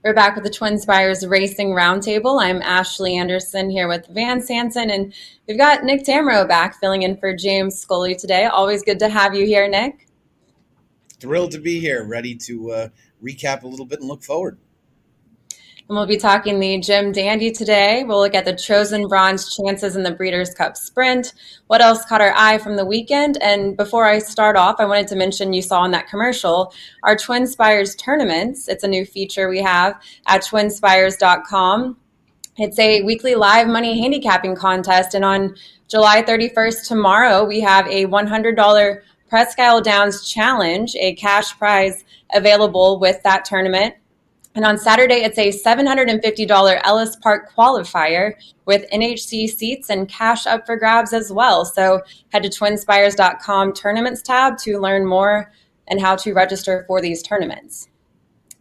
We're back with the twinspires Racing Roundtable. I'm Ashley Anderson here with Van Sanson, and we've got Nick Tamro back filling in for James Scully today. Always good to have you here, Nick. Thrilled to be here, ready to recap a little bit and look forward. And we'll be talking the Jim Dandy today. We'll look at the Chosen Vron's chances in the Breeders' Cup Sprint. What else caught our eye from the weekend? And before I start off, I wanted to mention, you saw in that commercial, our twinspires tournaments. It's a new feature we have at twinspires.com. It's a weekly live money handicapping contest. And on July 31st, tomorrow, we have a $100 Presque Isle Downs Challenge, a cash prize available with that tournament. And on Saturday, it's a $750 Ellis Park qualifier with NHC seats and cash up for grabs as well. So head to twinspires.com tournaments tab to learn more and how to register for these tournaments.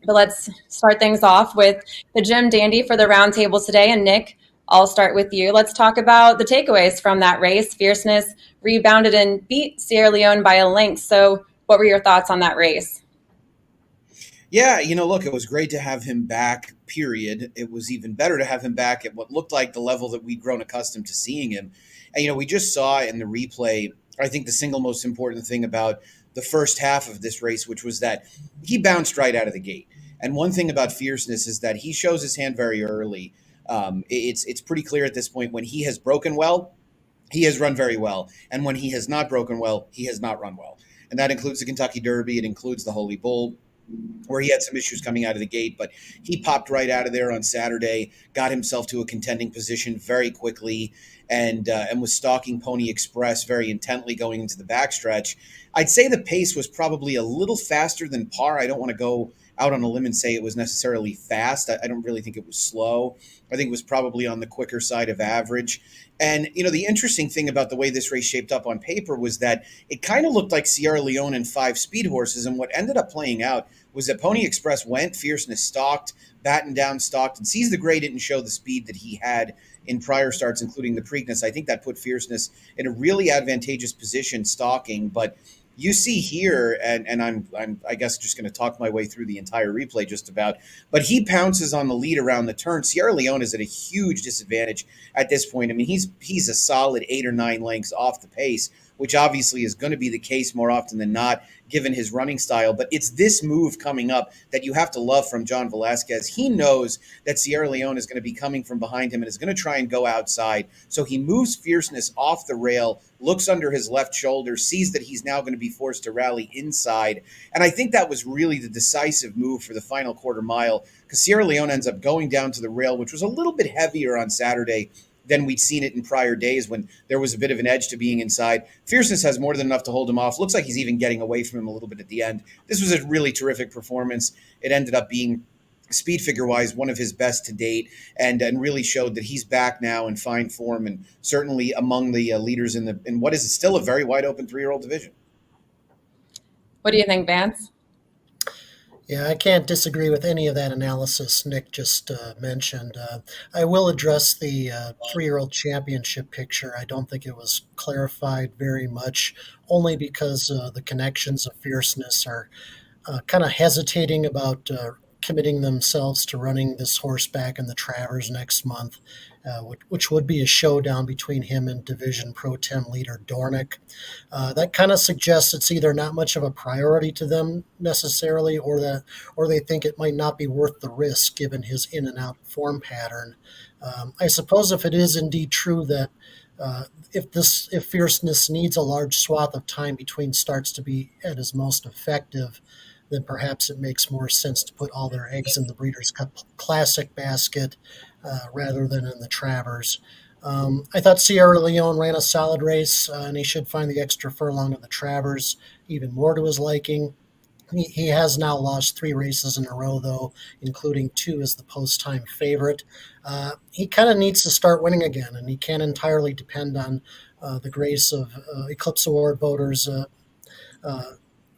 But let's start things off with the Jim Dandy for the roundtable today. And Nick, I'll start with you. Let's talk about the takeaways from that race. Fierceness rebounded and beat Sierra Leone by a length. So what were your thoughts on that race? Yeah, look, it was great to have him back, period. It was even better to have him back at what looked like the level that we'd grown accustomed to seeing him. And, we just saw in the replay, I think the single most important thing about the first half of this race, which was that he bounced right out of the gate. And one thing about Fierceness is that he shows his hand very early. It's pretty clear at this point when he has broken well, he has run very well. And when he has not broken well, he has not run well. And that includes the Kentucky Derby. It includes the Holy Bull, where he had some issues coming out of the gate, but he popped right out of there on Saturday, got himself to a contending position very quickly, and was stalking Pony Express very intently going into the backstretch. I'd say the pace was probably a little faster than par. I don't want to go out on a limb and say it was necessarily fast. I don't really think it was slow. I think it was probably on the quicker side of average. And, the interesting thing about the way this race shaped up on paper was that it kind of looked like Sierra Leone and 5 speed horses. And what ended up playing out was that Pony Express went, Fierceness stalked, Batten Down stalked, and Seize the Grey didn't show the speed that he had in prior starts, including the Preakness. I think that put Fierceness in a really advantageous position stalking, but you see here, and I'm I guess just going to talk my way through the entire replay just about, but he pounces on the lead around the turn. Sierra Leone is at a huge disadvantage at this point. I mean, he's a solid 8 or 9 lengths off the pace, which obviously is going to be the case more often than not, given his running style. But it's this move coming up that you have to love from John Velasquez. He knows that Sierra Leone is going to be coming from behind him and is going to try and go outside. So he moves Fierceness off the rail, looks under his left shoulder, sees that he's now going to be forced to rally inside. And I think that was really the decisive move for the final quarter mile, because Sierra Leone ends up going down to the rail, which was a little bit heavier on Saturday than we'd seen it in prior days when there was a bit of an edge to being inside. Fierceness has more than enough to hold him off. Looks like he's even getting away from him a little bit at the end. This was a really terrific performance. It ended up being, speed figure-wise, one of his best to date, and really showed that he's back now in fine form and certainly among the leaders in what is still a very wide-open 3-year-old division. What do you think, Vance? Yeah, I can't disagree with any of that analysis Nick just mentioned. I will address the 3-year-old championship picture. I don't think it was clarified very much, only because the connections of Fierceness are kind of hesitating about committing themselves to running this horse back in the Travers next month, which would be a showdown between him and division pro tem leader Dornick. That kind of suggests it's either not much of a priority to them necessarily, or they think it might not be worth the risk given his in and out form pattern. I suppose if it is indeed true that if Fierceness needs a large swath of time between starts to be at his most effective, then perhaps it makes more sense to put all their eggs in the Breeders' Cup Classic basket rather than in the Travers. I thought Sierra Leone ran a solid race, and he should find the extra furlong of the Travers even more to his liking. He has now lost 3 races in a row, though, including 2 as the post-time favorite. He kind of needs to start winning again, and he can't entirely depend on the grace of Eclipse Award voters.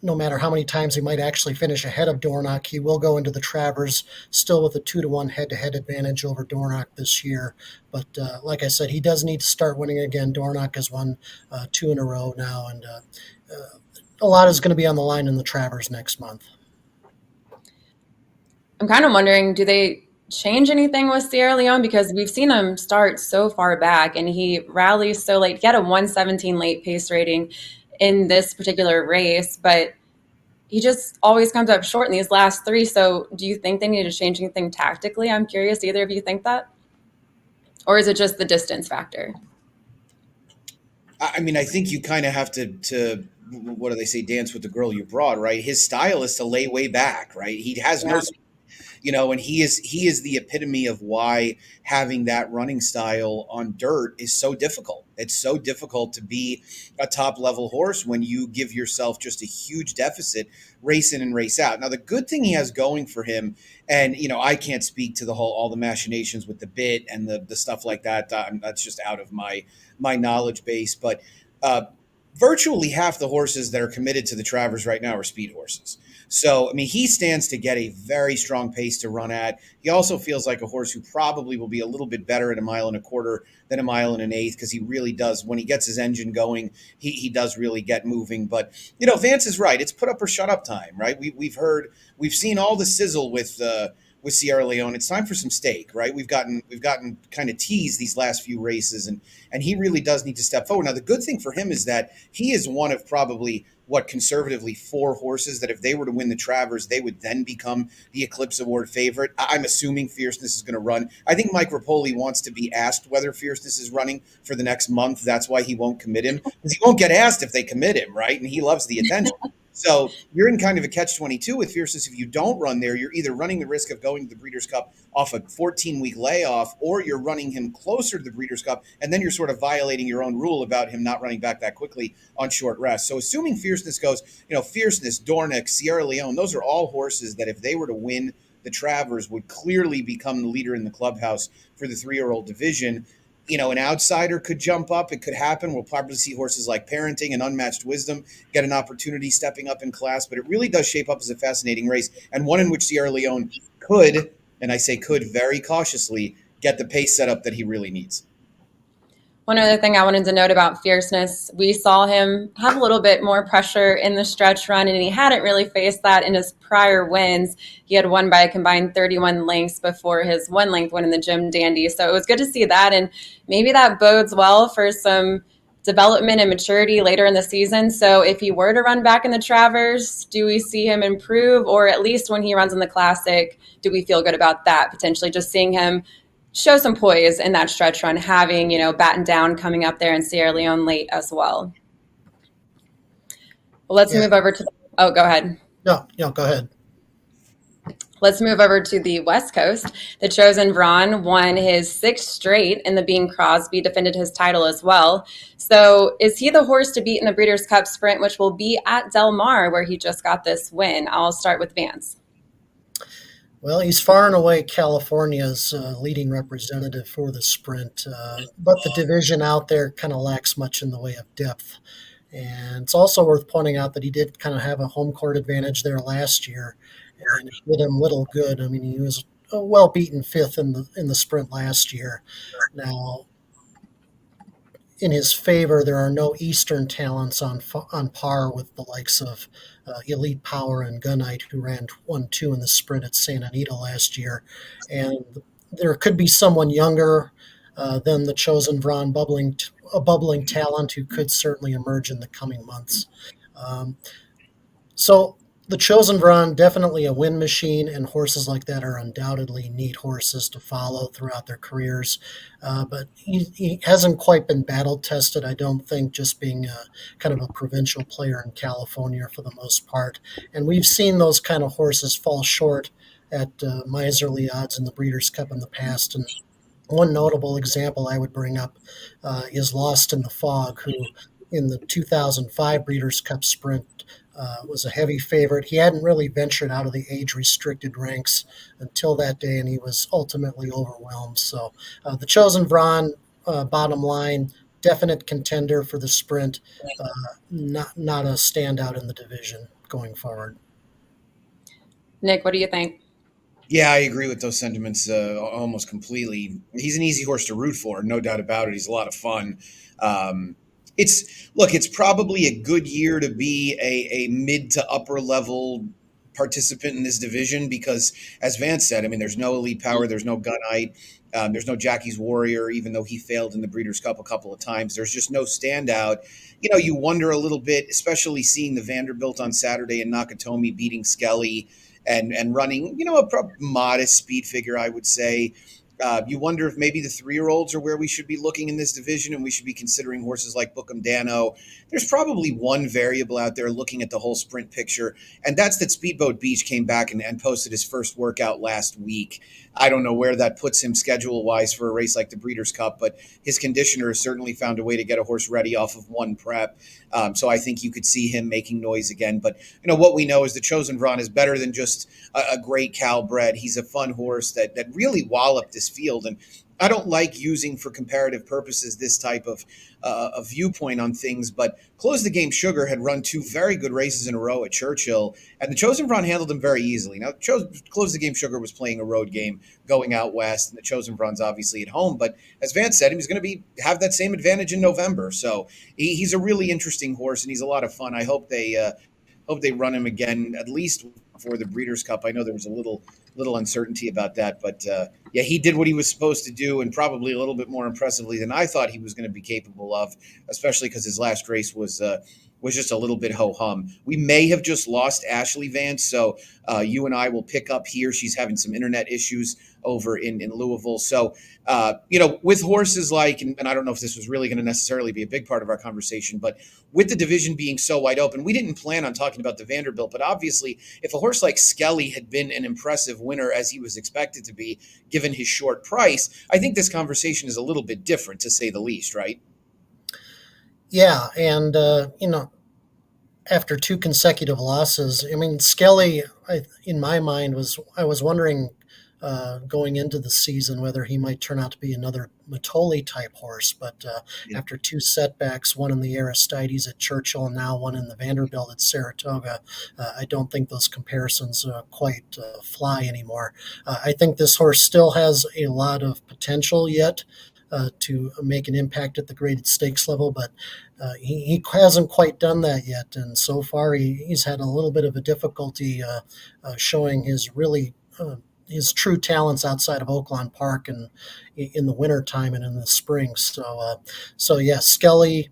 No matter how many times he might actually finish ahead of Dornock, he will go into the Travers still with a 2-1 head-to-head advantage over Dornock this year. But like I said, he does need to start winning again. Dornock has won 2 in a row now, and a lot is going to be on the line in the Travers next month. I'm kind of wondering, do they change anything with Sierra Leone? Because we've seen him start so far back and he rallies so late. He had a 117 late pace rating in this particular race, but he just always comes up short in these last three. So do you think they need to change anything tactically? I'm curious. Either of you think that? Or is it just the distance factor? I mean, I think you kind of have to what do they say? Dance with the girl you brought, right? His style is to lay way back, right? He has no, Yeah. and he is the epitome of why having that running style on dirt is so difficult. It's so difficult to be a top level horse when you give yourself just a huge deficit race in and race out. Now the good thing he has going for him, and I can't speak to the whole all the machinations with the bit and the stuff like that. That's just out of my knowledge base, but uh, virtually half the horses that are committed to the Travers right now are speed horses. So, I mean, he stands to get a very strong pace to run at. He also feels like a horse who probably will be a little bit better at a mile and a quarter than a mile and an eighth, because he really does, when he gets his engine going, he does really get moving. But, Vance is right. It's put up or shut up time, right? We've seen all the sizzle with Sierra Leone. It's time for some steak, right? We've gotten kind of teased these last few races, and he really does need to step forward. Now, the good thing for him is that he is one of probably what conservatively four horses that if they were to win the Travers, they would then become the Eclipse Award favorite. I'm assuming Fierceness is going to run. I think Mike Rapoli wants to be asked whether Fierceness is running for the next month. That's why he won't commit him, because he won't get asked if they commit him, right? And he loves the attention. So you're in kind of a catch-22 with Fierceness. If you don't run there, you're either running the risk of going to the Breeders' Cup off a 14-week layoff, or you're running him closer to the Breeders' Cup, and then you're sort of violating your own rule about him not running back that quickly on short rest. So assuming Fierceness goes, Fierceness, Dornick, Sierra Leone, those are all horses that if they were to win the Travers would clearly become the leader in the clubhouse for the 3-year-old division. An outsider could jump up. It could happen. We'll probably see horses like Parenting and Unmatched Wisdom get an opportunity stepping up in class, but it really does shape up as a fascinating race, and one in which Sierra Leone could, and I say could very cautiously, get the pace set up that he really needs. One other thing I wanted to note about Fierceness, we saw him have a little bit more pressure in the stretch run, and he hadn't really faced that in his prior wins. He had won by a combined 31 lengths before his 1 length win in the Jim Dandy. So it was good to see that, and maybe that bodes well for some development and maturity later in the season. So if he were to run back in the Travers, do we see him improve? Or at least when he runs in the Classic, do we feel good about that? Potentially just seeing him show some poise in that stretch run, having, Batten Down coming up there in Sierra Leone late as well. Well, let's Yeah. move over to, oh, go ahead. No, go ahead. Let's move over to the West Coast. The Chosen Vron won his 6th straight, and the Bing Crosby defended his title as well. So is he the horse to beat in the Breeders' Cup Sprint, which will be at Del Mar, where he just got this win? I'll start with Vance. Well, he's far and away California's leading representative for the sprint, but the division out there kind of lacks much in the way of depth. And it's also worth pointing out that he did kind of have a home court advantage there last year, and it did him little good. I mean, he was a well beaten fifth in the sprint last year. Now, in his favor, there are no Eastern talents on par with the likes of Elite Power and Gunite, who ran 1-2 in the sprint at Santa Anita last year. And there could be someone younger than the Chosen Vron, a bubbling talent who could certainly emerge in the coming months. So the Chosen Vron, definitely a win machine, and horses like that are undoubtedly neat horses to follow throughout their careers. But he hasn't quite been battle tested, I don't think, just being kind of a provincial player in California for the most part. And we've seen those kind of horses fall short at miserly odds in the Breeders' Cup in the past. And one notable example I would bring up is Lost in the Fog, who in the 2005 Breeders' Cup Sprint was a heavy favorite. He hadn't really ventured out of the age-restricted ranks until that day, and he was ultimately overwhelmed. So the Chosen Vron, bottom line, definite contender for the sprint, not a standout in the division going forward. Nick, what do you think? Yeah, I agree with those sentiments almost completely. He's an easy horse to root for, no doubt about it. He's a lot of fun. It's probably a good year to be a mid to upper level participant in this division because, as Vance said, I mean, there's no Elite Power, there's no Gunite, there's no Jackie's Warrior, even though he failed in the Breeders' Cup a couple of times. There's just no standout. You know, you wonder a little bit, especially seeing the Vanderbilt on Saturday and Nakatomi beating Skelly and running, you know, a modest speed figure, I would say. You wonder if maybe the 3-year-olds are where we should be looking in this division, and we should be considering horses like Bookham Dano. There's probably one variable out there looking at the whole sprint picture, and that's that Speedboat Beach came back and posted his first workout last week. I don't know where that puts him schedule-wise for a race like the Breeders' Cup, but his conditioner has certainly found a way to get a horse ready off of one prep. So I think you could see him making noise again. But, you know, what we know is the Chosen Vron is better than just a great Cal bred. He's a fun horse that really walloped this field. And I don't like using for comparative purposes this type of a viewpoint on things, but Close the Game Sugar had run 2 very good races in a row at Churchill, and the Chosen Vron handled him very easily. Now, Close the Game Sugar was playing a road game going out west, and the Chosen Vron's obviously at home, but as Vance said, he's going to have that same advantage in November. So he's a really interesting horse, and he's a lot of fun. I hope they run him again, at least for the Breeders' Cup. I know there was a little uncertainty about that, but yeah, he did what he was supposed to do, and probably a little bit more impressively than I thought he was going to be capable of, especially because his last race was just a little bit ho-hum. We may have just lost Ashley Vance, so you and I will pick up here. She's having some internet issues over in Louisville. So, with horses like, and I don't know if this was really going to necessarily be a big part of our conversation, but with the division being so wide open, we didn't plan on talking about the Vanderbilt, but obviously if a horse like Skelly had been an impressive winner as he was expected to be, given his short price, I think this conversation is a little bit different, to say the least, right? Yeah, and after 2 consecutive losses, I mean, Skelly, in my mind, I was wondering going into the season whether he might turn out to be another Matoli type horse, but after 2 setbacks, one in the Aristides at Churchill and now one in the Vanderbilt at Saratoga, I don't think those comparisons quite fly anymore. I think this horse still has a lot of potential yet to make an impact at the graded stakes level, but he hasn't quite done that yet. And so far, he's had a little bit of a difficulty showing his true talents outside of Oaklawn Park and in the wintertime and in the spring. So yeah, Skelly,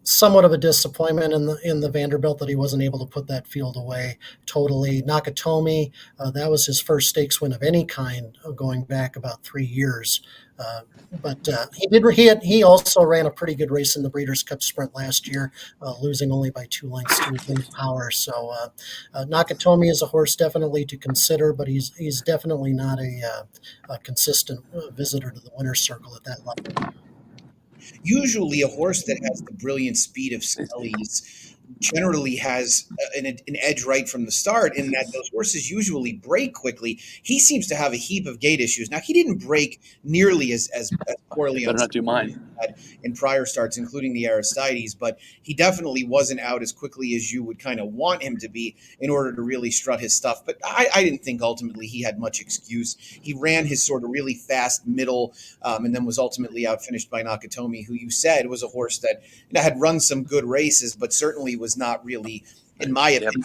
somewhat of a disappointment in the Vanderbilt that he wasn't able to put that field away totally. Nakatomi, that was his first stakes win of any kind going back about 3 years. But he also ran a pretty good race in the Breeders' Cup Sprint last year, losing only by 2 lengths to Elite Power. So Nakatomi is a horse definitely to consider, but he's definitely not a consistent visitor to the winner's circle at that level. Usually a horse that has the brilliant speed of Skelly's generally has an edge right from the start, in that those horses usually break quickly. He seems to have a heap of gait issues. Now, he didn't break nearly as poorly on not do mine in prior starts, including the Aristides, but he definitely wasn't out as quickly as you would kind of want him to be in order to really strut his stuff. But I didn't think ultimately he had much excuse. He ran his sort of really fast middle, and then was ultimately outfinished by Nakatomi, who you said was a horse that had run some good races, but certainly was not really, in my opinion,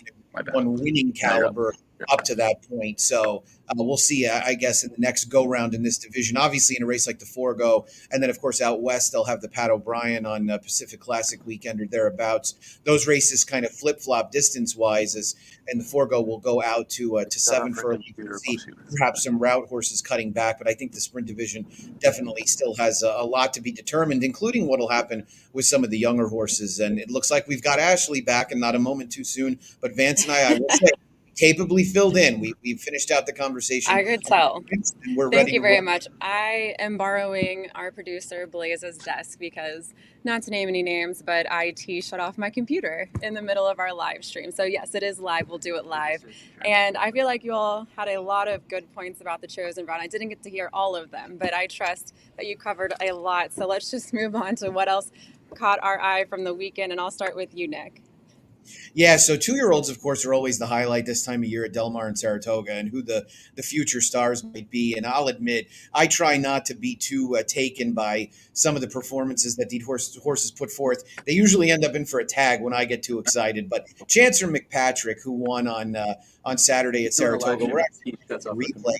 on winning caliber up to that point. So we'll see, I guess, in the next go-round in this division. Obviously, in a race like the Forgo, and then, of course, out west, they'll have the Pat O'Brien on Pacific Classic weekend or thereabouts. Those races kind of flip-flop distance-wise, and the Forgo will go out to 7 for see perhaps some route horses cutting back. But I think the sprint division definitely still has a lot to be determined, including what will happen with some of the younger horses. And it looks like we've got Ashley back, and not a moment too soon. But Vance and I will say, capably filled in. We've finished out the conversation. I could tell. And we're Thank ready you to very roll. much. I am borrowing our producer Blaze's desk because, not to name any names, but IT shut off my computer in the middle of our live stream. So yes, it is live. We'll do it live. And I feel like you all had a lot of good points about the Chosen Vron. I didn't get to hear all of them, but I trust that you covered a lot. So let's just move on to what else caught our eye from the weekend. And I'll start with you, Nick. Yeah, so 2-year-olds, of course, are always the highlight this time of year at Del Mar and Saratoga, and who the future stars might be. And I'll admit, I try not to be too taken by some of the performances that these horses put forth. They usually end up in for a tag when I get too excited. But Chancer McPatrick, who won on Saturday at Saratoga, we're actually a replay.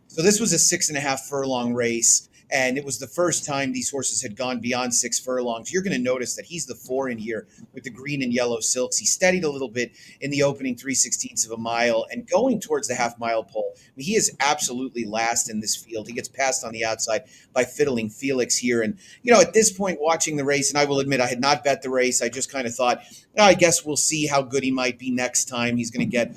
So this was a 6.5 furlong race. And it was the first time these horses had gone beyond 6 furlongs. You're going to notice that he's the 4 in here with the green and yellow silks. He steadied a little bit in the opening 3/16 of a mile and going towards the half-mile pole. I mean, he is absolutely last in this field. He gets passed on the outside by Fiddling Felix here. And, at this point, watching the race, and I will admit I had not bet the race. I just kind of thought, I guess we'll see how good he might be next time. He's going to get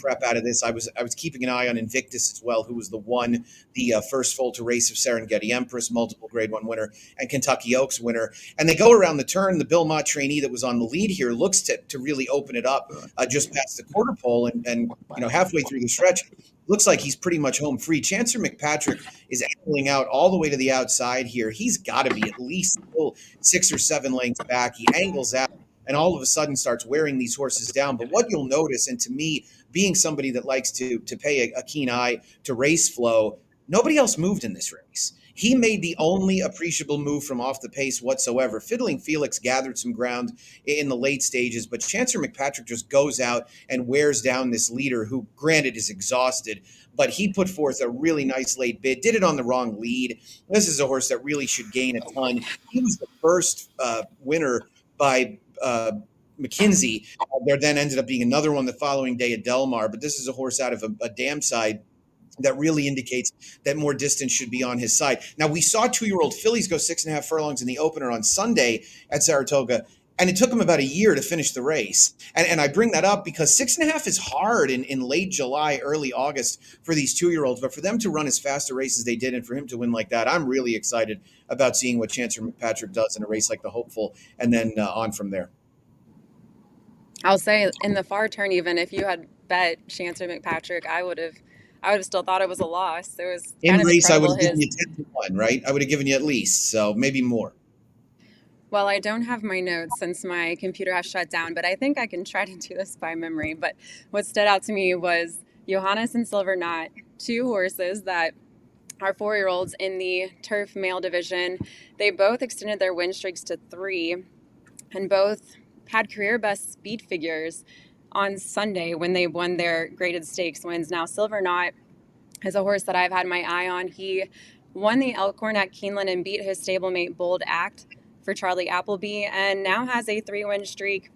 prep out of this. I was keeping an eye on Invictus as well, who was the first foal to race of Serengeti Empress, multiple Grade 1 winner, and Kentucky Oaks winner. And they go around the turn. The Bill Mott trainee that was on the lead here looks to really open it up just past the quarter pole, and halfway through the stretch, looks like he's pretty much home free. Chancer McPatrick is angling out all the way to the outside here. He's got to be at least still 6 or 7 lengths back. He angles out and all of a sudden starts wearing these horses down. But what you'll notice, and to me, being somebody that likes to pay a keen eye to race flow, nobody else moved in this race. He made the only appreciable move from off the pace whatsoever. Fiddling Felix gathered some ground in the late stages, but Chancer McPatrick just goes out and wears down this leader who, granted, is exhausted, but he put forth a really nice late bid, did it on the wrong lead. This is a horse that really should gain a ton. He was the first winner by McKinsey. There then ended up being another one the following day at Del Mar, but this is a horse out of a dam side that really indicates that more distance should be on his side. Now, we saw 2-year-old fillies go 6.5 furlongs in the opener on Sunday at Saratoga, and it took him about a year to finish the race. And I bring that up because 6.5 is hard in late July, early August for these 2-year-olds, but for them to run as fast a race as they did and for him to win like that, I'm really excited about seeing what Chancer McPatrick does in a race like the Hopeful and then on from there. I'll say in the far turn, even if you had bet Chancer McPatrick, I would have still thought it was a loss. It was in kind of race. I would incredible. have given you 10-1, right? I would have given you at least, so maybe more. Well, I don't have my notes since my computer has shut down, but I think I can try to do this by memory. But what stood out to me was Johannes and Silver Knot, 2 horses that are 4-year-olds in the turf male division. They both extended their win streaks to 3, and both had career best speed figures on Sunday when they won their graded stakes wins. Now, Silver Knot is a horse that I've had my eye on. He won the Elkhorn at Keeneland and beat his stablemate Bold Act for Charlie Appleby, and now has a 3-win streak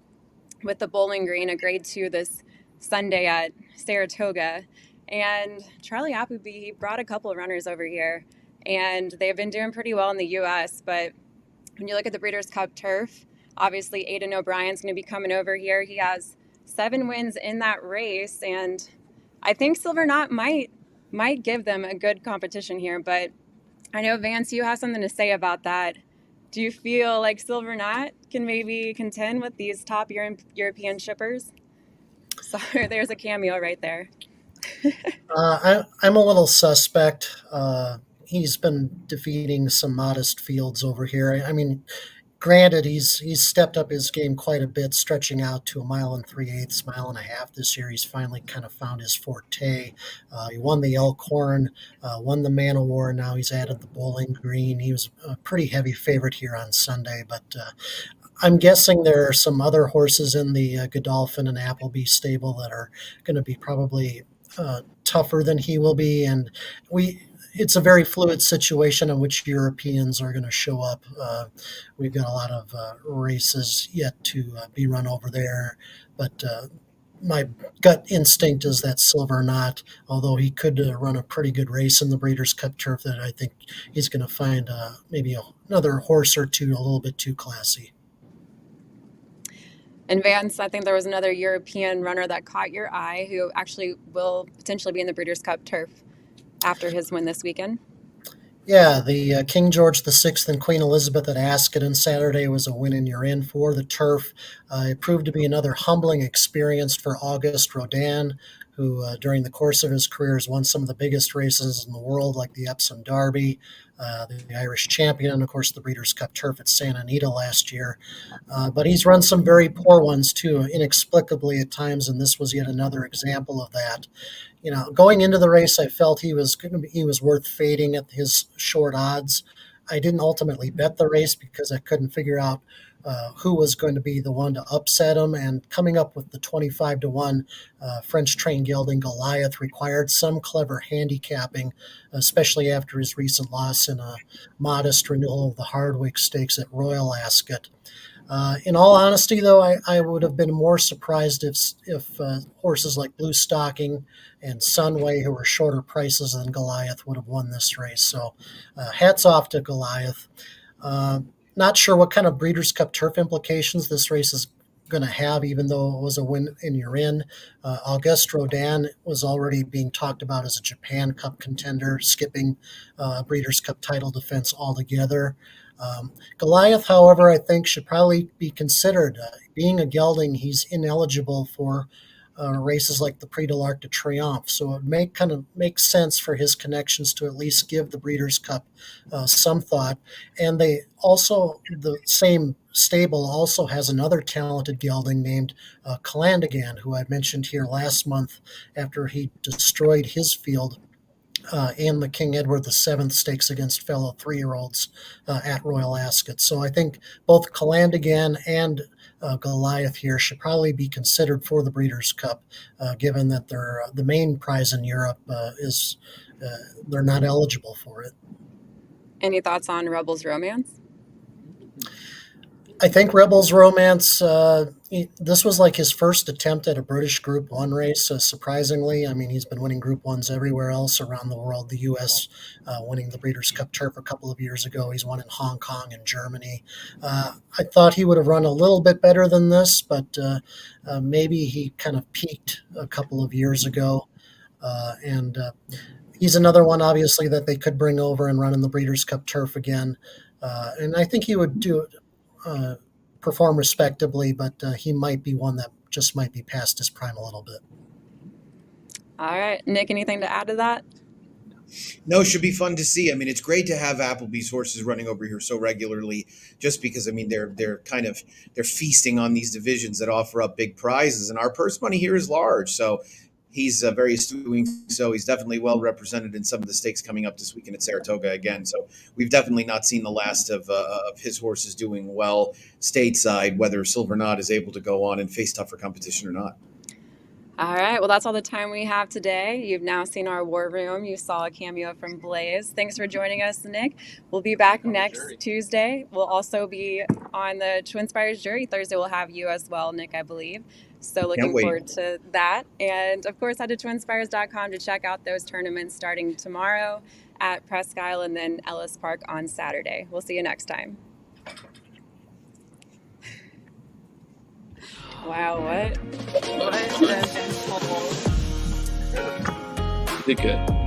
with the Bowling Green, a grade 2 this Sunday at Saratoga. And Charlie Appleby, he brought a couple of runners over here, and they've been doing pretty well in the U.S., but when you look at the Breeders' Cup turf, obviously Aidan O'Brien's going to be coming over here. He has 7 wins in that race, and I think Silver Knot might give them a good competition here. But I know, Vance, you have something to say about that. Do you feel like Silver Knot can maybe contend with these top European shippers? Sorry, there's a cameo right there. I'm a little suspect. He's been defeating some modest fields over here. I mean, granted, he's stepped up his game quite a bit, stretching out to 1 3/8, 1.5 this year. He's finally kind of found his forte. He won the Elkhorn, won the Man of War. Now he's added the Bowling Green. He was a pretty heavy favorite here on Sunday, but I'm guessing there are some other horses in the Godolphin and Appleby stable that are going to be probably tougher than he will be, and it's a very fluid situation in which Europeans are going to show up. We've got a lot of races yet to be run over there, but my gut instinct is that Silver Knot, although he could run a pretty good race in the Breeders' Cup turf, that I think he's going to find maybe another horse or two a little bit too classy. And Vance, I think there was another European runner that caught your eye who actually will potentially be in the Breeders' Cup turf after his win this weekend. Yeah, the King George VI and Queen Elizabeth at Ascot on Saturday was a win and you're in for the turf. It proved to be another humbling experience for Auguste Rodin, who during the course of his career has won some of the biggest races in the world, like the Epsom Derby, the Irish Champion, and of course the Breeders' Cup Turf at Santa Anita last year. But he's run some very poor ones too, inexplicably at times, and this was yet another example of that. Going into the race, I felt he was worth fading at his short odds. I didn't ultimately bet the race because I couldn't figure out who was going to be the one to upset him. And coming up with the 25-1 French train gelding Goliath required some clever handicapping, especially after his recent loss in a modest renewal of the Hardwick Stakes at Royal Ascot. In all honesty, though, I would have been more surprised if horses like Blue Stocking and Sunway, who were shorter prices than Goliath, would have won this race. So hats off to Goliath. Not sure what kind of Breeders' Cup Turf implications this race is going to have, even though it was a win in your in. Auguste Rodin was already being talked about as a Japan Cup contender, skipping Breeders' Cup title defense altogether. Goliath, however, I think should probably be considered. Being a gelding, he's ineligible for races like the Prix de l'Arc de Triomphe, so it may kind of make sense for his connections to at least give the Breeders' Cup some thought. And the same stable also has another talented gelding named Calandigan, who I mentioned here last month after he destroyed his field in the King Edward VII Stakes against fellow 3-year-olds at Royal Ascot. So I think both Calandigan and Goliath here should probably be considered for the Breeders' Cup, given that the main prize in Europe is they're not eligible for it. Any thoughts on Rebel's Romance? I think Rebel's Romance, this was like his first attempt at a British Group 1 race, surprisingly. I mean, he's been winning Group 1s everywhere else around the world. The U.S. Winning the Breeders' Cup Turf a couple of years ago. He's won in Hong Kong and Germany. I thought he would have run a little bit better than this, but maybe he kind of peaked a couple of years ago. And he's another one, obviously, that they could bring over and run in the Breeders' Cup Turf again. And I think he would do it. Perform respectably, but he might be one that just might be past his prime a little bit. All right, Nick, anything to add to that? No, it should be fun to see. I mean, it's great to have Applebee's horses running over here so regularly, just because, I mean, they're feasting on these divisions that offer up big prizes, and our purse money here is large. So he's very astute doing so. He's definitely well represented in some of the stakes coming up this weekend at Saratoga again. So we've definitely not seen the last of his horses doing well stateside, whether Silver Knot is able to go on and face tougher competition or not. All right, well, that's all the time we have today. You've now seen our war room. You saw a cameo from Blaze. Thanks for joining us, Nick. We'll be back next Tuesday. We'll also be on the twinspires jury. Thursday we'll have you as well, Nick, I believe. So looking forward to that. And of course, head to twinspires.com to check out those tournaments starting tomorrow at Presque Isle and then Ellis Park on Saturday. We'll see you next time. Wow, what? Did good.